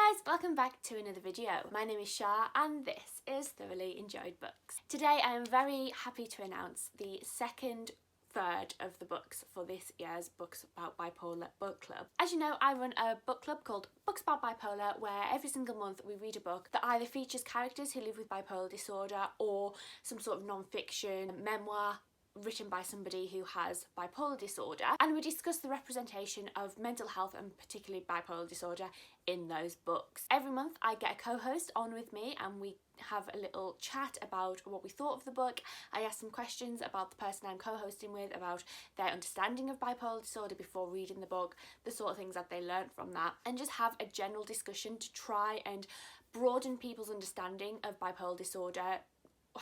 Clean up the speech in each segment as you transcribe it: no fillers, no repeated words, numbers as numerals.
guys, welcome back to another video. My name is Shah and this is Thoroughly Enjoyed Books. Today I am very happy to announce the second third of the books for this year's Books About Bipolar book club. As you know, I run a book club called Books About Bipolar, where every single month we read a book that either features characters who live with bipolar disorder or some sort of non-fiction memoir written by somebody who has bipolar disorder, and we discuss the representation of mental health and particularly bipolar disorder in those books. Every month I get a co-host on with me and we have a little chat about what we thought of the book. I ask some questions about the person I'm co-hosting with about their understanding of bipolar disorder before reading the book, the sort of things that they learned from that, and just have a general discussion to try and broaden people's understanding of bipolar disorder,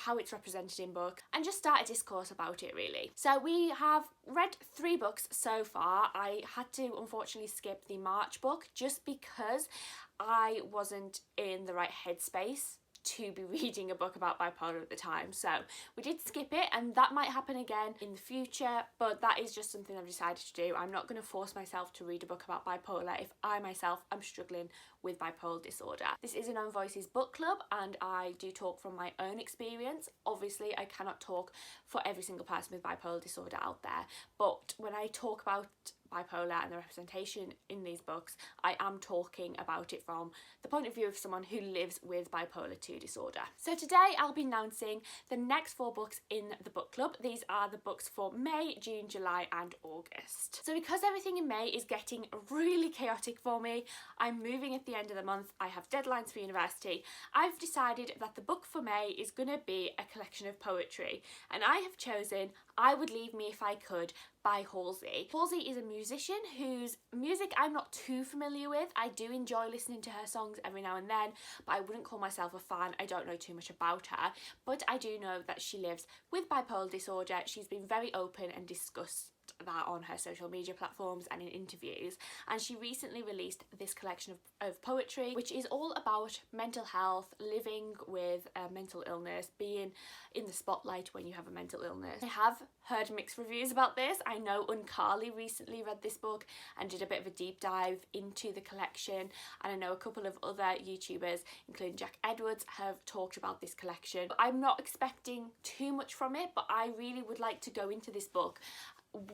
how it's represented in book, and just start a discourse about it really. So we have read 3 books so far. I had to unfortunately skip the March book just because I wasn't in the right headspace to be reading a book about bipolar at the time, so we did skip it, and that might happen again in the future, but that is just something I've decided to do. I'm not going to force myself to read a book about bipolar if I myself am struggling with bipolar disorder. This is an Own Voices book club and I do talk from my own experience. Obviously I cannot talk for every single person with bipolar disorder out there, but when I talk about bipolar and the representation in these books, I am talking about it from the point of view of someone who lives with bipolar 2 disorder. So today I'll be announcing the next 4 books in the book club. These are the books for May, June, July and August. So because everything in May is getting really chaotic for me, I'm moving at the end of the month, I have deadlines for university, I've decided that the book for May is going to be a collection of poetry, and I have chosen I Would Leave Me If I Could by Halsey. Halsey is a musician whose music I'm not too familiar with. I do enjoy listening to her songs every now and then, but I wouldn't call myself a fan. I don't know too much about her, but I do know that she lives with bipolar disorder. She's been very open and discussed that on her social media platforms and in interviews, and she recently released this collection of poetry which is all about mental health, living with a mental illness, being in the spotlight when you have a mental illness. I have heard mixed reviews about this. I know Uncarly recently read this book and did a bit of a deep dive into the collection, and I know a couple of other YouTubers including Jack Edwards have talked about this collection. I'm not expecting too much from it, but I really would like to go into this book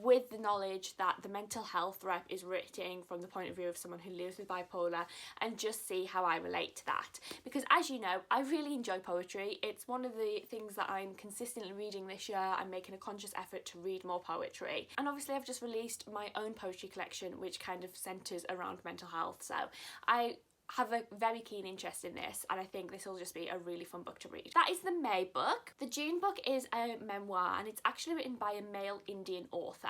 with the knowledge that the mental health rep is written from the point of view of someone who lives with bipolar, and just see how I relate to that, because as you know, I really enjoy poetry. It's one of the things that I'm consistently reading this year. I'm making a conscious effort to read more poetry, and obviously I've just released my own poetry collection which kind of centres around mental health, so I have a very keen interest in this, and I think this will just be a really fun book to read. That is the May book. The June book is a memoir, and it's actually written by a male Indian author.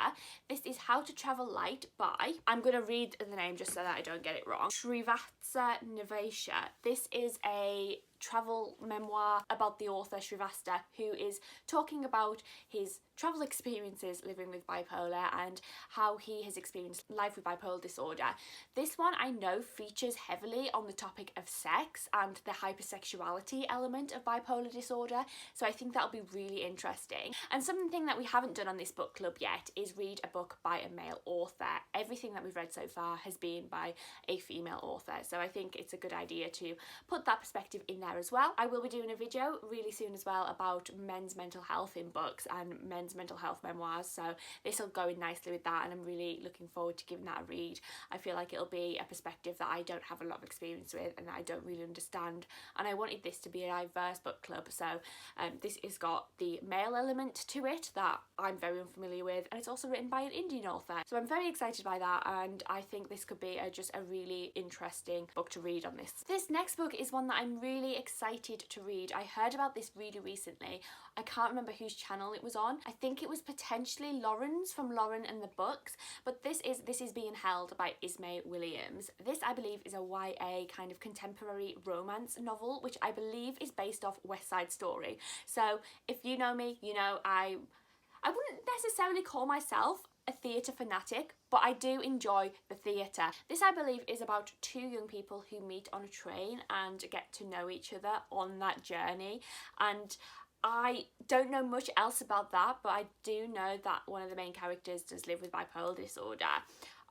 This is How to Travel Light by, I'm going to read the name just so that I don't get it wrong, Srivastava Nivesha. This is a travel memoir about the author Srivastava, who is talking about his travel experiences living with bipolar and how he has experienced life with bipolar disorder. This one I know features heavily on the topic of sex and the hypersexuality element of bipolar disorder, so I think that'll be really interesting. And something that we haven't done on this book club yet is read a book by a male author. Everything that we've read so far has been by a female author, so I think it's a good idea to put that perspective in there as well. I will be doing a video really soon as well about men's mental health in books and men's mental health memoirs, so this will go in nicely with that, and I'm really looking forward to giving that a read. I feel like it'll be a perspective that I don't have a lot of experience with and that I don't really understand, and I wanted this to be a diverse book club, so this has got the male element to it that I'm very unfamiliar with, and it's also written by an Indian author, so I'm very excited by that, and I think this could be just a really interesting book to read on this. This next book is one that I'm really excited to read. I heard about this really recently. I can't remember whose channel it was on. I think it was potentially Lauren's, from Lauren and the Books, but this is being held by Ismay Williams. This I believe is a YA kind of contemporary romance novel, which I believe is based off West Side Story. So if you know me, you know I wouldn't necessarily call myself a theatre fanatic, but I do enjoy the theatre. This I believe is about 2 young people who meet on a train and get to know each other on that journey, and I don't know much else about that, but I do know that one of the main characters does live with bipolar disorder.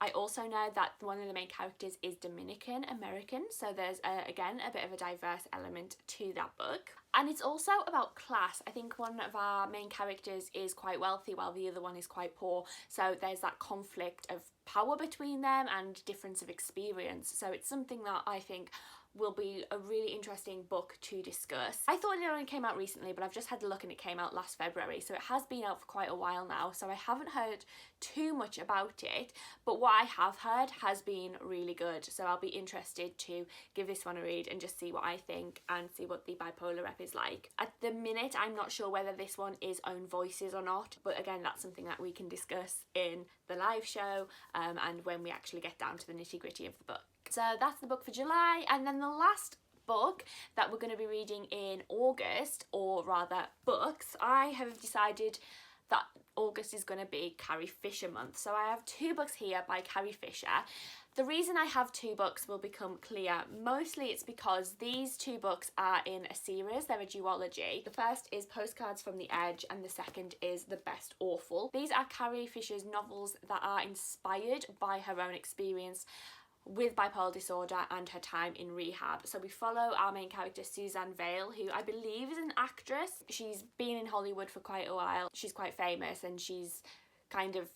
I also know that one of the main characters is Dominican American, so there's again a bit of a diverse element to that book. And it's also about class. I think one of our main characters is quite wealthy while the other one is quite poor, so there's that conflict of power between them and difference of experience. So it's something that I think will be a really interesting book to discuss. I thought it only came out recently, but I've just had a look and it came out last February, so it has been out for quite a while now, so I haven't heard too much about it, but what I have heard has been really good, so I'll be interested to give this one a read and just see what I think and see what the bipolar rep is like. At the minute, I'm not sure whether this one is own voices or not, but again, that's something that we can discuss in the live show and when we actually get down to the nitty-gritty of the book. So that's the book for July, and then the last book that we're going to be reading in August, or rather books, I have decided that August is going to be Carrie Fisher month. So I have 2 books here by Carrie Fisher. The reason I have 2 books will become clear. Mostly it's because these 2 books are in a series, they're a duology. The first is Postcards from the Edge and the second is The Best Awful. These are Carrie Fisher's novels that are inspired by her own experience with bipolar disorder and her time in rehab. So we follow our main character Suzanne Vale, who I believe is an actress. She's been in Hollywood for quite a while. She's quite famous and she's kind of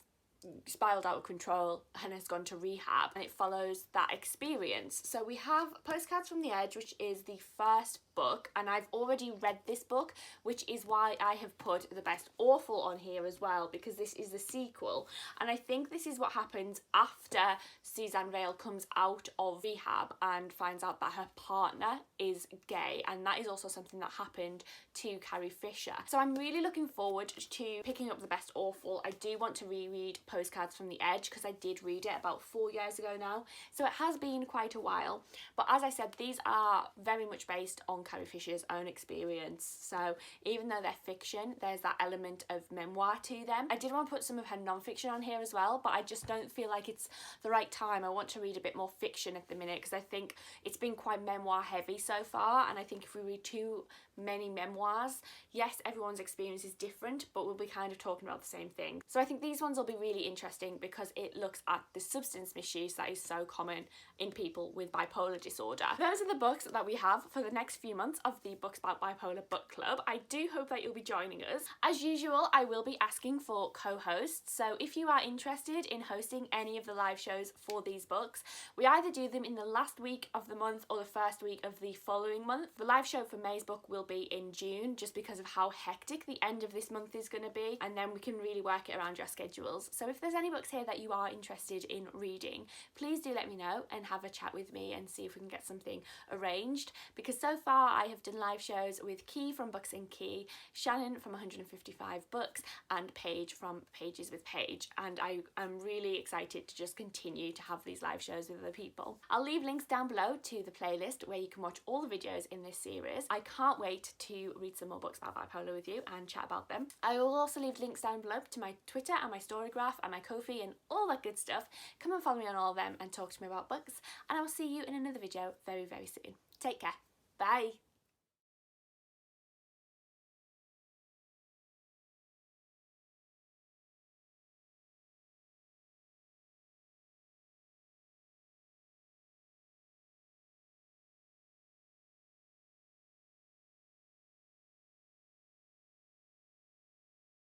spiraled out of control and has gone to rehab, and it follows that experience. So we have Postcards from the Edge, which is the first book, and I've already read this book, which is why I have put The Best Awful on here as well, because this is the sequel, and I think this is what happens after Suzanne Vale comes out of rehab and finds out that her partner is gay, and that is also something that happened to Carrie Fisher. So I'm really looking forward to picking up The Best Awful. I do want to reread Postcards from the Edge because I did read it about 4 years ago now, so it has been quite a while, but as I said, these are very much based on Carrie Fisher's own experience, so even though they're fiction, there's that element of memoir to them. I did want to put some of her non-fiction on here as well, but I just don't feel like it's the right time. I want to read a bit more fiction at the minute because I think it's been quite memoir heavy so far, and I think if we read too many memoirs, yes, everyone's experience is different, but we'll be kind of talking about the same thing. So I think these ones will be really interesting because it looks at the substance misuse that is so common in people with bipolar disorder. Those are the books that we have for the next few months of the Books About Bipolar book club. I do hope that you'll be joining us. As usual, I will be asking for co-hosts, so if you are interested in hosting any of the live shows for these books, we either do them in the last week of the month or the first week of the following month. The live show for May's book will be in June, just because of how hectic the end of this month is going to be, and then we can really work it around your schedules. So if there's any books here that you are interested in reading, please do let me know and have a chat with me and see if we can get something arranged, because so far I have done live shows with Key from Books and Key, Shannon from 155 Books, and Paige from Pages with Paige, and I am really excited to just continue to have these live shows with other people. I'll leave links down below to the playlist where you can watch all the videos in this series. I can't wait to read some more books about bipolar with you and chat about them. I will also leave links down below to my Twitter and my Storygraph and my Ko-fi and all that good stuff. Come and follow me on all of them and talk to me about books, and I will see you in another video very, very soon. Take care. Bye.